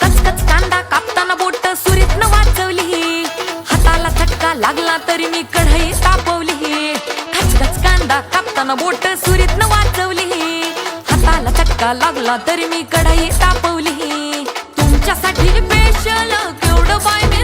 कचकच कांदा कापताना बोट सुरीतनं वाचवली, हाताला चटका लागला तरी मी कढई तापवली. कचकच कांदा कापताना बोट सुरीतनं वाचवली, हाताला चटका लागला तरी मी कढई तापवली. तुमच्यासाठी स्पेशल केवढं बाय मी